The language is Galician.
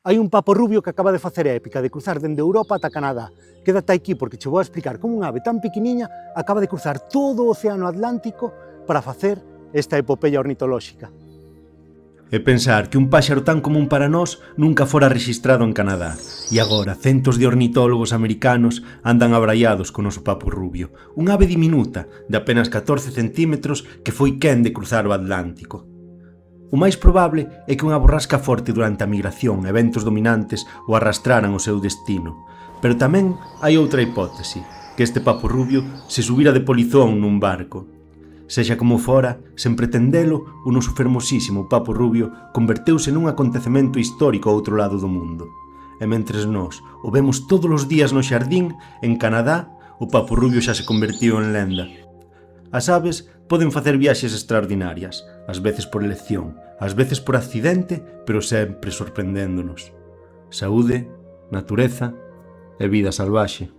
Hai un papo rubio que acaba de facer a épica de cruzar dende Europa ata Canadá. Quédate aquí porque che vou a explicar como unha ave tan pequeniña acaba de cruzar todo o océano Atlántico para facer esta epopeya ornitolóxica. E pensar que un páxaro tan común para nós nunca fora rexistrado en Canadá. E agora centos de ornitólogos americanos andan abraiados co noso papo rubio, unha ave diminuta de apenas 14 centímetros que foi quen de cruzar o Atlántico. O máis probable é que unha borrasca forte durante a migración e ventos dominantes o arrastraran ao seu destino. Pero tamén hai outra hipótese, que este papo rubio se subira de polizón nun barco. Sexa como fora, sen pretendelo, o noso fermosísimo papo rubio converteuse nun acontecemento histórico ao outro lado do mundo. E mentres nós o vemos todos os días no xardín, en Canadá, o papo rubio xa se convertiu en lenda. As aves poden facer viaxes extraordinarias, ás veces por elección, ás veces por accidente, pero sempre sorprendéndonos. Saúde, natureza e vida salvaxe.